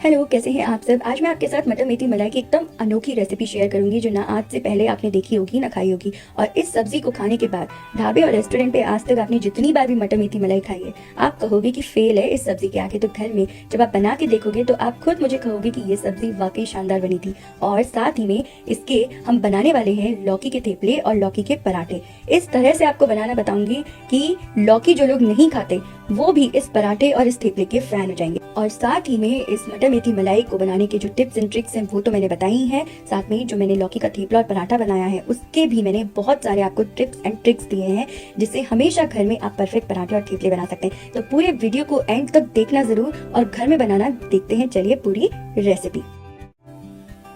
Hello, कैसे हैं आप सब। आज मैं आपके साथ मटर मेथी मलाई की एकदम अनोखी रेसिपी शेयर करूंगी जो ना आज से पहले आपने देखी होगी ना खाई होगी। और इस सब्जी को खाने के बाद ढाबे और रेस्टोरेंट पे आज तक आपने जितनी बार भी मटर मेथी मलाई खाई है आप कहोगे कि फेल है इस सब्जी के आगे। तो घर में जब आप बना के देखोगे तो आप खुद मुझे कहोगे कि ये सब्जी वाकई शानदार बनी थी। और साथ ही में इसके हम बनाने वाले हैं लौकी के थेपले और लौकी के पराठे। इस तरह से आपको बनाना बताऊंगी कि लौकी जो लोग नहीं खाते वो भी इस पराठे और इस थेपले के फैन हो जाएंगे। और साथ ही में इस मटर मेथी मलाई को बनाने के जो टिप्स एंड ट्रिक्स हैं वो तो मैंने बताई हैं। साथ में जो मैंने लौकी का थेपला और पराठा बनाया है उसके भी मैंने बहुत सारे आपको टिप्स एंड ट्रिक्स दिए हैं जिससे हमेशा घर में आप परफेक्ट पराठे और थेपले बना सकते हैं। तो पूरे वीडियो को एंड तक देखना जरूर और घर में बनाना देखते हैं। चलिए पूरी रेसिपी।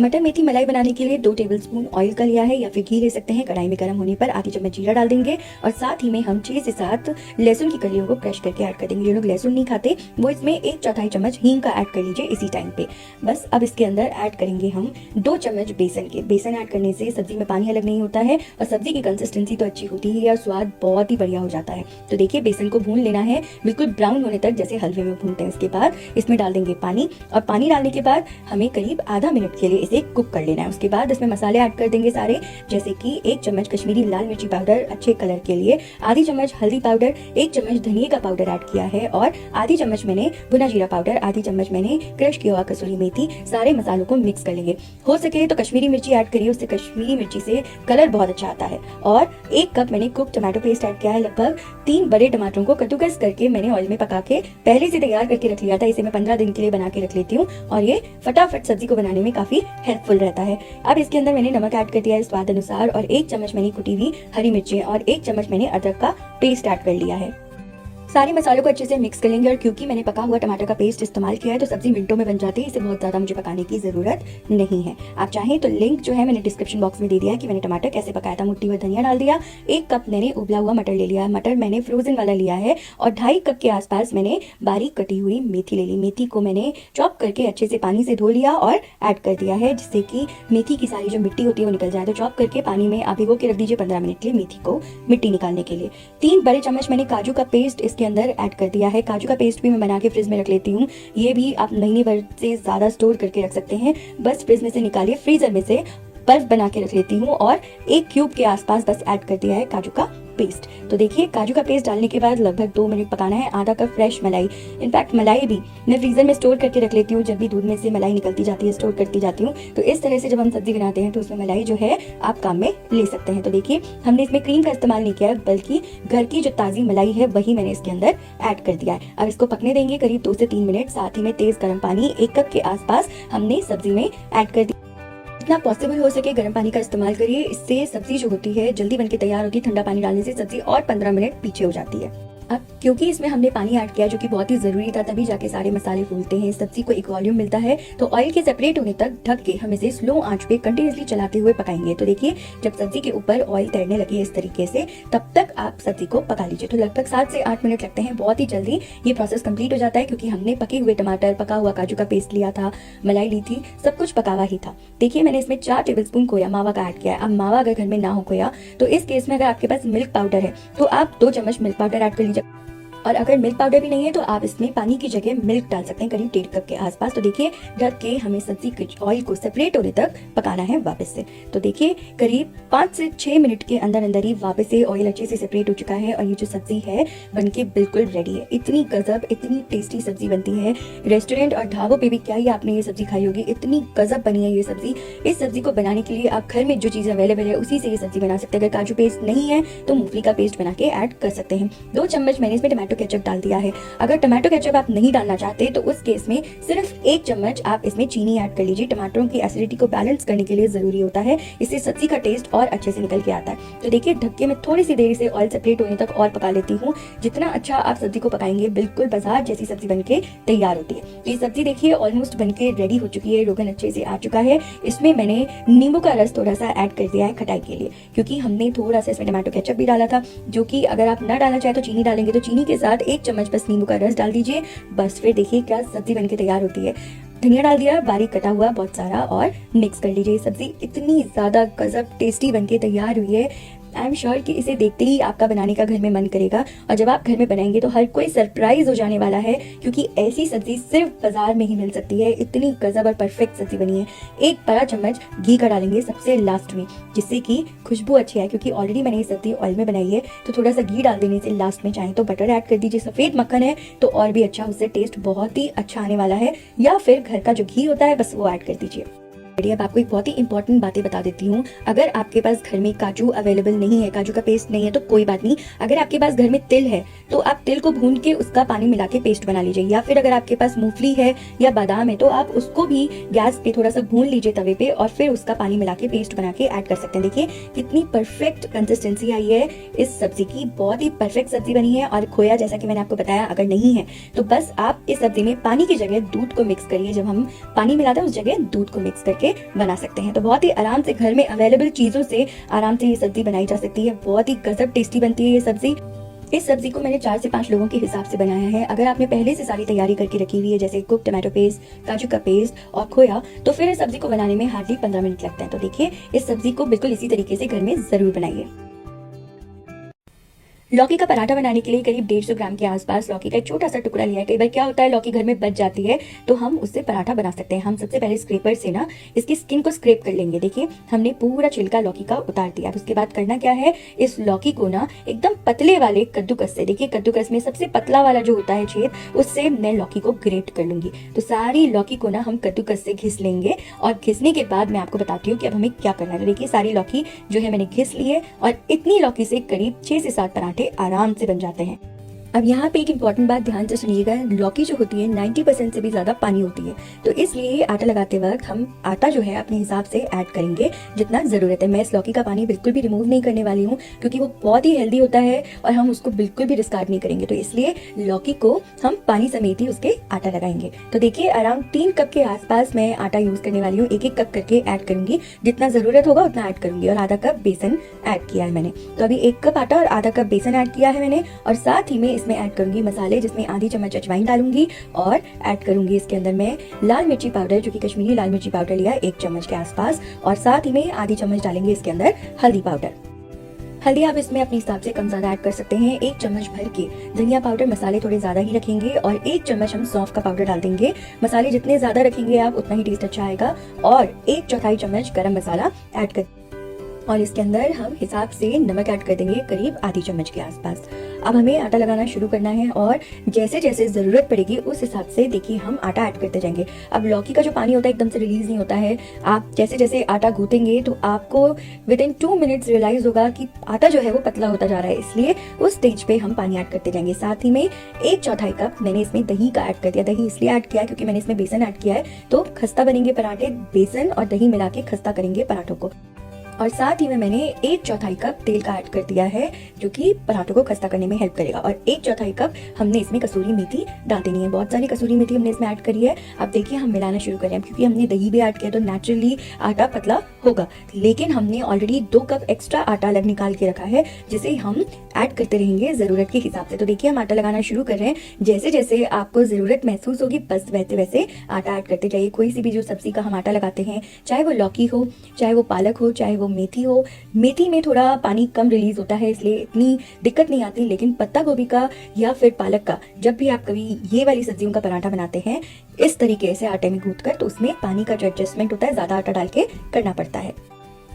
मटर मेथी मलाई बनाने के लिए 2 टेबलस्पून ऑयल का लिया है या फिर घी ले सकते हैं। कढ़ाई में गर्म होने पर आधी चम्मच जीरा डाल देंगे और साथ ही में हम 6 से 7 लहसुन की कलियों को क्रश करके ऐड कर देंगे। जो लोग लहसुन नहीं खाते वो इसमें 1/4 चम्मच हींग का ऐड कर लीजिए इसी टाइम पे। बस अब इसके अंदर ऐड करेंगे हम 2 चम्मच बेसन के। बेसन ऐड करने से सब्जी में पानी अलग नहीं होता है और सब्जी की कंसिस्टेंसी तो अच्छी होती है और स्वाद बहुत ही बढ़िया हो जाता है। तो देखिए बेसन को भून लेना है बिल्कुल ब्राउन होने तक, जैसे हलवे में भूनते हैं। इसके बाद इसमें डाल देंगे पानी और पानी डालने के बाद हमें करीब आधा मिनट के लिए इसे कुक कर लेना है। उसके बाद इसमें मसाले ऐड कर देंगे सारे, जैसे कि 1 चम्मच कश्मीरी लाल मिर्ची पाउडर अच्छे कलर के लिए, आधी चम्मच हल्दी पाउडर, 1 चम्मच धनिया का पाउडर ऐड किया है और आधी चम्मच मैंने भुना जीरा पाउडर, आधी चम्मच मैंने क्रश किया हुआ कसूरी मेथी। सारे मसालों को मिक्स कर लेंगे। हो सके तो कश्मीरी मिर्ची ऐड करिए, उससे कश्मीरी मिर्ची से कलर बहुत अच्छा आता है। और 1 कप मैंने कुक टमाटो पेस्ट ऐड किया है। लगभग 3 बड़े टमाटरों को कद्दूकस करके मैंने ऑयल में पका के पहले से तैयार करके रख लिया था। इसे मैं 15 दिन के लिए बना के रख लेती हूँ और ये फटाफट सब्जी को बनाने में काफी हेल्पफुल रहता है। अब इसके अंदर मैंने नमक ऐड कर दिया है स्वाद अनुसार और 1 चम्मच मैंने कुटी हुई हरी मिर्चें और 1 चम्मच मैंने अदरक का पेस्ट ऐड कर लिया है। सारे मसालों को अच्छे से मिक्स कर लेंगे और क्योंकि मैंने पका हुआ टमाटर का पेस्ट इस्तेमाल किया है तो सब्जी मिनटों में बन जाती है। इसे बहुत ज्यादा मुझे पकाने की जरूरत नहीं है। आप चाहें तो लिंक जो है मैंने डिस्क्रिप्शन बॉक्स में दे दिया है कि मैंने टमाटर कैसे पकाया था। मुट्ठी भर धनिया डाल दिया, 1 कप मैंने उबला हुआ मटर ले लिया। मटर मैंने फ्रोजन वाला लिया है और 2.5 कप के आसपास मैंने बारीक कटी हुई मेथी ले ली। मेथी को मैंने चॉप करके अच्छे से पानी से धो लिया और ऐड कर दिया है जिससे कि मेथी की सारी जो मिट्टी होती है वो निकल जाए। तो चॉप करके पानी में आप भिगो के रख दीजिए 15 मिनट के लिए मेथी को मिट्टी निकालने के लिए। 3 बड़े चम्मच मैंने काजू का पेस्ट इसके अंदर ऐड कर दिया है। काजू का पेस्ट भी मैं बना के फ्रिज में रख लेती हूँ। ये भी आप महीने भर से ज्यादा स्टोर करके रख सकते हैं। बस फ्रिज में से निकालिए, फ्रीजर में से बर्फ बना के रख लेती हूँ और 1 क्यूब के आसपास बस ऐड कर दिया है काजू का पेस्ट। तो देखिए काजू का पेस्ट डालने के बाद लगभग 2 मिनट पकाना है। आधा कप फ्रेश मलाई, इनफैक्ट मलाई भी मैं फ्रीजर में स्टोर करके रख लेती हूँ। जब भी दूध में से मलाई निकलती जाती है स्टोर करती जाती हूँ। तो इस तरह से जब हम सब्जी बनाते हैं तो उसमें मलाई जो है आप काम में ले सकते हैं। तो देखिए हमने इसमें क्रीम का इस्तेमाल नहीं किया है बल्कि घर की जो ताजी मलाई है वही मैंने इसके अंदर ऐड कर दिया है। अब इसको पकने देंगे करीब 2 से 3 मिनट। साथ ही में तेज गर्म पानी 1 कप के आसपास हमने सब्जी में ऐड कर दिया। जितना पॉसिबल हो सके गर्म पानी का इस्तेमाल करिए, इससे सब्जी जो होती है जल्दी बनके तैयार होती है। ठंडा पानी डालने से सब्जी और 15 मिनट पीछे हो जाती है। अब क्योंकि इसमें हमने पानी ऐड किया जो कि बहुत ही जरूरी था, तभी जाके सारे मसाले फूलते हैं, सब्जी को एक वॉल्यूम मिलता है। तो ऑयल के सेपरेट होने तक ढक के हम इसे स्लो आंच पे कंटिन्यूसली चलाते हुए पकाएंगे। तो देखिए जब सब्जी के ऊपर ऑयल तैरने लगे इस तरीके से तब तक आप सब्जी को पका लीजिए। तो लगभग 7 से 8 मिनट लगते हैं। बहुत ही जल्दी ये प्रोसेस कंप्लीट हो जाता है क्योंकि हमने पके हुए टमाटर, पका हुआ काजू का पेस्ट लिया था, मलाई ली थी, सब कुछ पका हुआ ही था। देखिए मैंने इसमें 4 टेबलस्पून खोया मावा का ऐड किया है। अब मावा अगर घर में ना हो खोया तो इस केस में अगर आपके पास मिल्क पाउडर है तो आप 2 चम्मच मिल्क पाउडर ऐड कर लीजिए। और अगर मिल्क पाउडर भी नहीं है तो आप इसमें पानी की जगह मिल्क डाल सकते हैं करीब 1.5 कप के आसपास। तो देखिए ढक के हमें सब्जी के ऑयल को सेपरेट होने तक पकाना है वापस से। तो देखिए करीब 5 से 6 मिनट के अंदर अंदर ही वापस से ऑयल अच्छे से सेपरेट हो चुका है और ये जो सब्जी है बनके बिल्कुल रेडी है। इतनी गजब, इतनी टेस्टी सब्जी बनती है। रेस्टोरेंट और ढाबों पे भी क्या ही आपने ये सब्जी खाई होगी, इतनी गजब बनी है ये सब्जी। इस सब्जी को बनाने के लिए आप घर में जो चीज अवेलेबल है उसी से ये सब्जी बना सकते हैं। अगर काजू पेस्ट नहीं है तो मूंगफली का पेस्ट बना के ऐड कर सकते हैं। 2 चम्मच मैंने इसमें टमाटो केचप डाल दिया है। अगर टमाटो केचप आप नहीं डालना चाहते तो उस केस में सिर्फ 1 चम्मच आप इसमें चीनी ऐड कर लीजिए। टमाटरों की एसिडिटी को बैलेंस करने के लिए जरूरी होता है, इससे सब्जी का टेस्ट और अच्छे से निकल के आता है। तो देखिए ढक्के में थोड़ी सी देर से ऑयल सेपरेट होने तक और पका लेती हूँ। जितना अच्छा आप सब्जी को पकाएंगे बिल्कुल बाजार जैसी सब्जी बनके तैयार होती है। तो ये सब्जी देखिए ऑलमोस्ट बनके रेडी हो चुकी है, रोगन अच्छे से आ चुका है। इसमें मैंने नींबू का रस थोड़ा सा ऐड कर दिया है खटाई के लिए, क्योंकि हमने थोड़ा सा इसमें टमाटो केचप भी डाला था, जो कि अगर आप ना डालना चाहे तो चीनी डालेंगे। तो चीनी के साथ 1 चम्मच बस नींबू का रस डाल दीजिए। बस फिर देखिए क्या सब्जी बनके तैयार होती है। धनिया डाल दिया बारीक कटा हुआ बहुत सारा और मिक्स कर लीजिए। सब्जी इतनी ज्यादा गजब टेस्टी बनके तैयार हुई है। आई एम श्योर कि इसे देखते ही आपका बनाने का घर में मन करेगा, और जब आप घर में बनाएंगे तो हर कोई सरप्राइज हो जाने वाला है, क्योंकि ऐसी सब्जी सिर्फ बाजार में ही मिल सकती है। इतनी गजब और परफेक्ट सब्जी बनी है। एक बड़ा चम्मच घी का डालेंगे सबसे लास्ट में, जिससे कि खुशबू अच्छी है, क्योंकि ऑलरेडी मैंने ये सब्जी ऑयल में बनाई है, तो थोड़ा सा घी डाल देने से लास्ट में चाहे तो बटर ऐड कर दीजिए। सफेद मक्खन है तो और भी अच्छा, उससे टेस्ट बहुत ही अच्छा आने वाला है, या फिर घर का जो घी होता है बस वो ऐड कर दीजिए। अब आपको एक बहुत ही इंपॉर्टेंट बातें बता देती हूँ। अगर आपके पास घर में काजू अवेलेबल नहीं है, काजू का पेस्ट नहीं है, तो कोई बात नहीं। अगर आपके पास घर में तिल है तो आप तिल को भून के उसका पानी मिला के पेस्ट बना लीजिए, या फिर अगर आपके पास मूंगफली है या बादाम है तो आप उसको भी गैस पे थोड़ा सा भून लीजिए तवे पे, और फिर उसका पानी मिला के पेस्ट बना के ऐड कर सकते हैं। देखिए कितनी परफेक्ट कंसिस्टेंसी आई है इस सब्जी की, बहुत ही परफेक्ट सब्जी बनी है। और खोया जैसा कि मैंने आपको बताया अगर नहीं है तो बस आप इस सब्जी में पानी की जगह दूध को मिक्स करिए। जब हम पानी मिलाते हैं उस जगह दूध को मिक्स करके बना सकते हैं। तो बहुत ही आराम से घर में अवेलेबल चीजों से आराम से ये सब्जी बनाई जा सकती है। बहुत ही गजब टेस्टी बनती है ये सब्जी। इस सब्जी को मैंने 4 से 5 लोगों के हिसाब से बनाया है। अगर आपने पहले से सारी तैयारी करके रखी हुई है, जैसे कुक टमाटो पेस्ट, काजू का पेस्ट और खोया, तो फिर इस सब्जी को बनाने में हार्डली 15 मिनट लगते हैं। तो देखिए इस सब्जी को बिल्कुल इसी तरीके से घर में जरूर बनाइए। लौकी का पराठा बनाने के लिए करीब 150 ग्राम के आसपास लौकी का एक छोटा सा टुकड़ा लिया है। कई बार क्या होता है लौकी घर में बच जाती है, तो हम उससे पराठा बना सकते हैं। हम सबसे पहले स्क्रैपर से ना इसकी स्किन को स्क्रैप कर लेंगे। देखिए हमने पूरा छिलका लौकी का उतार दिया। उसके बाद करना क्या है, इस लौकी को ना एकदम पतले वाले कद्दूकस से, देखिए कद्दूकस में सबसे पतला वाला जो होता है छेद, उससे मैं लौकी को ग्रेट कर लूंगी। तो सारी लौकी को ना हम कद्दूकस से घिस लेंगे, और घिसने के बाद मैं आपको बताती हूँ कि अब हमें क्या करना है। देखिए सारी लौकी जो है मैंने घिस ली है, और इतनी लौकी से करीब 6 से 7 पराठे आराम से बन जाते हैं। अब यहाँ पे एक इम्पॉर्टेंट बात ध्यान से सुनिएगा, लौकी जो होती है 90% से भी ज्यादा पानी होती है, तो इसलिए आटा लगाते वक्त हम आटा जो है अपने हिसाब से ऐड करेंगे जितना जरूरत है। मैं इस लौकी का पानी बिल्कुल भी रिमूव नहीं करने वाली हूँ, क्योंकि वो बहुत ही हेल्दी होता है और हम उसको बिल्कुल भी डिस्कार्ड नहीं करेंगे। तो इसलिए लौकी को हम पानी समेत ही उसके आटा लगाएंगे। तो देखिए अराउंड 3 कप के आसपास मैं आटा यूज करने वाली हूँ। 1-1 कप करके ऐड करूंगी, जितना जरूरत होगा उतना ऐड करूंगी। और आधा कप बेसन ऐड किया है मैंने। तो अभी 1 कप आटा और आधा कप बेसन ऐड किया है मैंने, और साथ ही में इसमें ऐड करूंगी मसाले, जिसमें आधी चम्मच अजवाइन डालूंगी, और ऐड करूंगी इसके अंदर मैं लाल मिर्ची पाउडर, जो कि कश्मीरी लाल मिर्ची पाउडर लिया 1 चम्मच के आसपास, और साथ ही में आधी चम्मच डालेंगे इसके अंदर हल्दी पाउडर। हल्दी आप इसमें अपने हिसाब से कम ज्यादा ऐड कर सकते हैं। 1 चम्मच भर के धनिया पाउडर, मसाले थोड़े ज्यादा ही रखेंगे, और 1 चम्मच हम सौंफ का पाउडर डाल देंगे। मसाले जितने ज्यादा रखेंगे आप उतना ही टेस्ट अच्छा आएगा। और 1/4 चम्मच गरम मसाला ऐड कर, और इसके अंदर हम हिसाब से नमक ऐड कर देंगे करीब आधी चम्मच के आसपास। अब हमें आटा लगाना शुरू करना है, और जैसे जैसे जरूरत पड़ेगी उस हिसाब से देखिए हम आटा ऐड करते जाएंगे। अब लौकी का जो पानी होता है एकदम से रिलीज नहीं होता है। आप जैसे जैसे आटा गूंथेंगे तो आपको विदिन 2 मिनट्स रियलाइज होगा कि आटा जो है वो पतला होता जा रहा है, इसलिए उस स्टेज पे हम पानी ऐड करते जाएंगे। साथ ही में 1/4 कप मैंने इसमें दही का ऐड कर दिया। दही इसलिए ऐड किया क्योंकि मैंने इसमें बेसन ऐड किया है, तो खस्ता बनेंगे पराठे। बेसन और दही मिला के खस्ता करेंगे पराठों को। और साथ ही में मैंने 1/4 कप तेल का ऐड कर दिया है, जो कि पराठों को खस्ता करने में हेल्प करेगा। और 1/4 कप हमने इसमें कसूरी मेथी डाल देनी है। बहुत सारी कसूरी मेथी हमने इसमें ऐड करी है। अब देखिए हम मिलाना शुरू करें, क्योंकि हमने दही भी ऐड किया तो नेचुरली आटा पतला होगा, लेकिन हमने ऑलरेडी 2 कप एक्स्ट्रा आटा अलग निकाल के रखा है, जिसे हम ऐड करते रहेंगे जरूरत के हिसाब से। तो देखिए हम आटा लगाना शुरू कर रहे हैं। जैसे जैसे आपको जरूरत महसूस होगी बस वैसे वैसे आटा ऐड करते जाइए। कोई सी भी जो सब्जी का हम आटा लगाते हैं, चाहे वो लौकी हो, चाहे वो पालक हो, चाहे वो मेथी हो, मेथी में थोड़ा पानी कम रिलीज होता है इसलिए इतनी दिक्कत नहीं आती, लेकिन पत्ता गोभी का या फिर पालक का जब भी आप कभी ये वाली सब्जियों का पराठा बनाते हैं इस तरीके से आटे में गूंथकर, तो उसमें पानी का जो एडजस्टमेंट होता है ज्यादा आटा डाल के करना पड़ता है।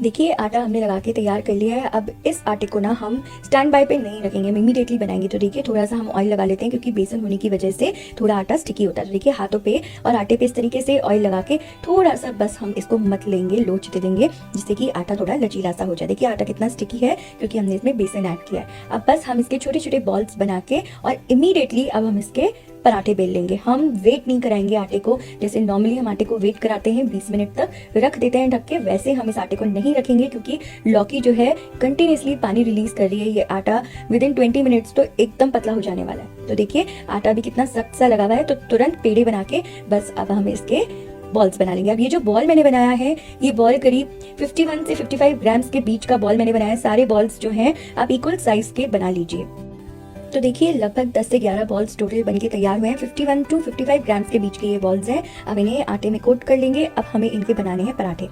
देखिए आटा हमने लगा के तैयार कर लिया है। अब इस आटे को ना हम स्टैंड बाय पे नहीं रखेंगे, हम इमीडिएटली बनाएंगे। तो देखिए थोड़ा सा हम ऑयल लगा लेते हैं, क्योंकि बेसन होने की वजह से थोड़ा आटा स्टिकी होता है। तो देखिए हाथों पे और आटे पे इस तरीके से ऑयल लगा के थोड़ा सा बस हम इसको मत लेंगे, लोच दे देंगे, जिससे कि आटा थोड़ा लचीला सा हो जाए। देखिए आटा कितना स्टिकी है, क्योंकि हमने इसमें बेसन ऐड किया है। अब बस हम इसके छोटे छोटे बॉल्स बना के और इमीडिएटली अब हम इसके पराठे बेल लेंगे। हम वेट नहीं कराएंगे आटे को, जैसे नॉर्मली हम आटे को वेट कराते हैं 20 मिनट तक रख देते हैं ढक के, वैसे हम इस आटे को नहीं रखेंगे, क्योंकि लौकी जो है कंटिन्यूसली पानी रिलीज कर रही है। ये आटा विदिन 20 मिनट्स तो एकदम पतला हो जाने वाला है। तो देखिए आटा भी कितना सख्त सा लगा हुआ है, तो तुरंत पेड़े बना के बस अब हम इसके बॉल्स बना लेंगे। अब ये जो बॉल मैंने बनाया है, ये बॉल करीब 51 से 55 ग्राम्स के बीच का बॉल मैंने बनाया है। सारे बॉल्स जो हैं आप इक्वल साइज के बना लीजिए। तो देखिए लगभग 10 से 11 बॉल्स टोटल बनके तैयार हुए हैं। 51 टू 55 ग्राम्स के बीच के ये बॉल्स हैं। अब इन्हें आटे में कोट कर लेंगे। अब हमें इनके बनाने हैं पराठे।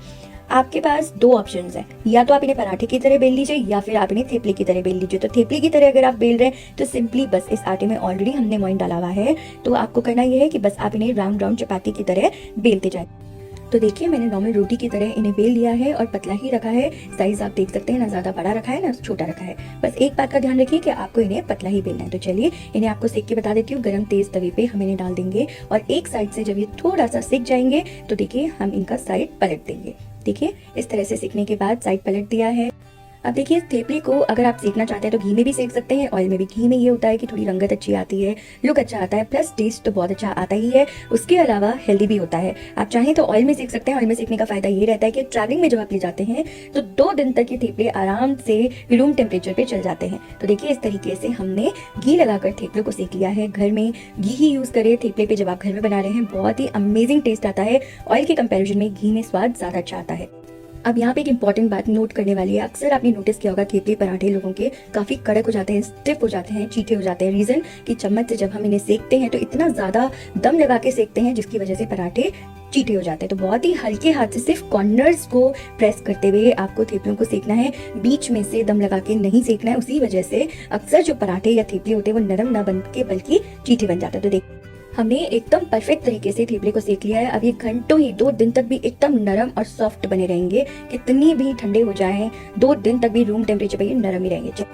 आपके पास दो ऑप्शंस हैं, या तो आप इन्हें पराठे की तरह बेल लीजिए या फिर आप इन्हें थेपले की तरह बेल लीजिए। तो थेपले की तरह अगर आप बेल रहे हैं तो सिंपली बस इस आटे में ऑलरेडी हमने मोइन डाला हुआ है, तो आपको करना यह है कि बस आप इन्हें राउंड राउंड चपाती की तरह बेलते जाए। तो देखिए मैंने नॉर्मल रोटी की तरह इन्हें बेल लिया है और पतला ही रखा है। साइज आप देख सकते हैं, ना ज्यादा बड़ा रखा है ना छोटा रखा है। बस एक बात का ध्यान रखिए कि आपको इन्हें पतला ही बेलना है। तो चलिए इन्हें आपको सेक के बता देती हूँ। गरम तेज तवे पे हम इन्हें डाल देंगे और एक साइड से जब ये थोड़ा सा सेक जाएंगे तो देखिए हम इनका साइड पलट देंगे। देखिए इस तरह से सेकने के बाद साइड पलट दिया है। अब देखिए थेपले को अगर आप सेकना चाहते हैं तो घी में भी सेक सकते हैं, ऑयल में भी। घी में ये होता है कि थोड़ी रंगत अच्छी आती है, लुक अच्छा आता है, प्लस टेस्ट तो बहुत अच्छा आता ही है। उसके अलावा हेल्दी भी होता है। आप चाहें तो ऑयल में सेक सकते हैं। ऑयल में सेकने का फायदा ये रहता है कि ट्रैवलिंग में जब आप ले जाते हैं तो 2 दिन तक ये थेपले आराम से रूम टेम्परेचर पे चल जाते हैं। तो देखिए इस तरीके से हमने घी लगाकर थेपले को सेक लिया है। घर में घी ही यूज करें थेपले पे जब आप घर में बना रहे हैं, बहुत ही अमेजिंग टेस्ट आता है। ऑयल के कंपेरिजन में घी में स्वाद ज्यादा अच्छा आता है। अब यहाँ पे एक इम्पॉर्टेंट बात नोट करने वाली है। अक्सर आपने नोटिस किया होगा थेपले पराठे लोगों के काफी कड़क हो जाते हैं, स्टिफ हो जाते हैं, चीटे हो जाते हैं। रीजन कि चम्मच से जब हम इन्हें सेकते हैं तो इतना ज्यादा दम लगा के सेकते हैं जिसकी वजह से पराठे चीटे हो जाते हैं। तो बहुत ही हल्के हाथ से सिर्फ कॉर्नर्स को प्रेस करते हुए आपको थेपलों को सेकना है, बीच में से दम लगा के नहीं सेकना है। उसी वजह से अक्सर जो पराठे या थेपले होते हैं वो नरम ना बन के बल्कि चीटे बन जाते हैं। तो देखिए हमने एकदम परफेक्ट तरीके से थेपले को सेक लिया है। अब ये घंटों ही 2 दिन तक भी एकदम नरम और सॉफ्ट बने रहेंगे। कितनी भी ठंडे हो जाएं 2 दिन तक भी रूम टेम्परेचर पे ये नरम ही रहेंगे।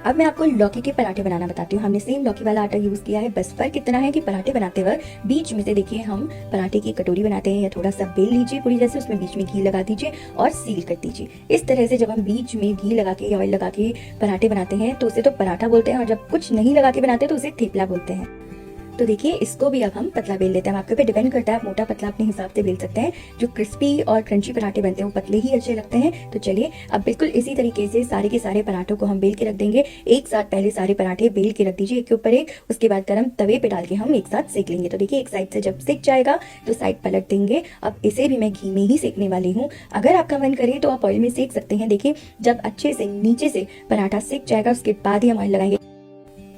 अब मैं आपको लौकी के पराठे बनाना बताती हूँ। हमने सेम लौकी वाला आटा यूज किया है, बस फर्क इतना है कि पराठे बनाते वक्त बीच में से देखिए हम पराठे की कटोरी बनाते हैं या थोड़ा सा बेल लीजिए पूरी जैसे, उसमें बीच में घी लगा दीजिए और सील कर दीजिए। इस तरह से जब हम बीच में घी लगा के या ऑयल लगा के पराठे बनाते हैं तो उसे तो पराठा बोलते हैं, और जब कुछ नहीं लगा के बनाते हैं तो उसे थेपला बोलते हैं। तो देखिए इसको भी अब हम पतला बेल लेते हैं। आपके ऊपर डिपेंड करता है, आप मोटा पतला अपने हिसाब से बेल सकते हैं। जो क्रिस्पी और क्रंची पराठे बनते हैं वो पतले ही अच्छे लगते हैं। तो चलिए अब बिल्कुल इसी तरीके से सारे के सारे पराठों को हम बेल के रख देंगे। एक साथ पहले सारे पराठे बेल के रख दीजिए एक के ऊपर एक, उसके बाद गर्म तवे पे डाल के हम एक साथ सेक लेंगे। तो देखिए एक साइड से जब सेक जाएगा तो साइड पलट देंगे। अब इसे भी मैं घी में ही सेकने वाली हूँ। अगर आपका मन करे तो आप ऑयल में सेक सकते हैं। देखिए जब अच्छे से नीचे से पराठा सेक जाएगा उसके बाद ही हम ऑयल लगाएंगे।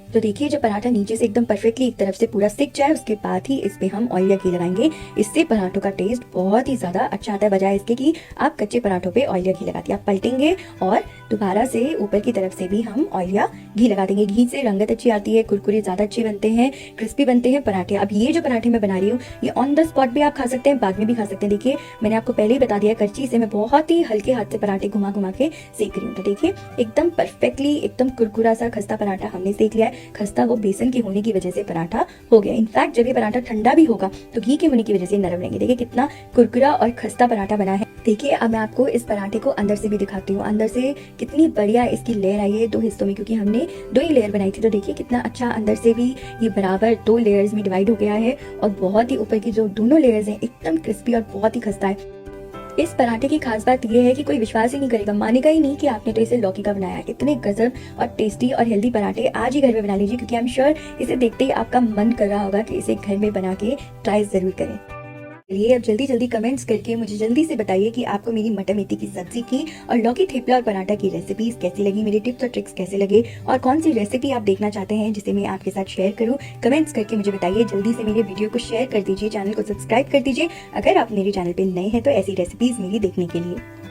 तो देखिए जब पराठा नीचे से एकदम परफेक्टली एक तरफ से पूरा सिक जाए उसके बाद ही इस पे हम ऑयल या घी लगाएंगे। इससे पराठों का टेस्ट बहुत ही ज्यादा अच्छा आता है, बजाय इसके कि आप कच्चे पराठों पे ऑयल या घी लगाते हैं। आप पलटेंगे और दोबारा से ऊपर की तरफ से भी हम ऑयल या घी लगा देंगे। घी से रंगत अच्छी आती है, कुरकुरे ज्यादा अच्छे बनते हैं, क्रिस्पी बनते हैं पराठे। अब ये जो पराठे मैं बना रही हूँ ये ऑन द स्पॉट भी आप खा सकते हैं, बाद में भी खा सकते हैं। देखिए मैंने आपको पहले ही बता दिया, करची से मैं बहुत ही हल्के हाथ से पराठे घुमा घुमा के सेक रही हूँ। तो देखिए एकदम परफेक्टली एकदम कुरकुरा सा खस्ता पराठा हमने सेक लिया है। खस्ता वो बेसन के होने की वजह से पराठा हो गया। इनफैक्ट जब ये पराठा ठंडा भी होगा तो घी के होने की वजह से नरम रहेंगे। देखिए कितना कुरकुरा और खस्ता पराठा बना है। देखिए अब मैं आपको इस पराठे को अंदर से भी दिखाती हूँ। अंदर से कितनी बढ़िया इसकी लेयर आई है 2 हिस्सों में, क्योंकि हमने 2 ही लेयर बनाई थी। तो देखिए कितना अच्छा अंदर से भी ये बराबर 2 लेयर्स में डिवाइड हो गया है, और बहुत ही ऊपर की जो दोनों लेयर्स हैं एकदम क्रिस्पी और बहुत ही खस्ता है। इस पराठे की खास बात यह है कि कोई विश्वास ही नहीं करेगा, मानेगा ही नहीं कि आपने तो इसे लौकी का बनाया है। इतने गजब और टेस्टी और हेल्दी पराठे आज ही घर में बना लीजिए, क्योंकि आई एम श्योर इसे देखते ही आपका मन कर रहा होगा कि इसे घर में बना के ट्राई जरूर करें। चलिए अब जल्दी जल्दी कमेंट्स करके मुझे जल्दी से बताइए कि आपको मेरी मटर मेथी की सब्जी की और लौकी थेपला और पराठा की रेसिपीज कैसी लगी, मेरे टिप्स और ट्रिक्स कैसे लगे, और कौन सी रेसिपी आप देखना चाहते हैं जिसे मैं आपके साथ शेयर करूं। कमेंट्स करके मुझे बताइए। जल्दी से मेरे वीडियो को शेयर कर दीजिए, चैनल को सब्सक्राइब कर दीजिए अगर आप मेरे चैनल पे नए हैं तो ऐसी रेसिपीज मेरी देखने के लिए।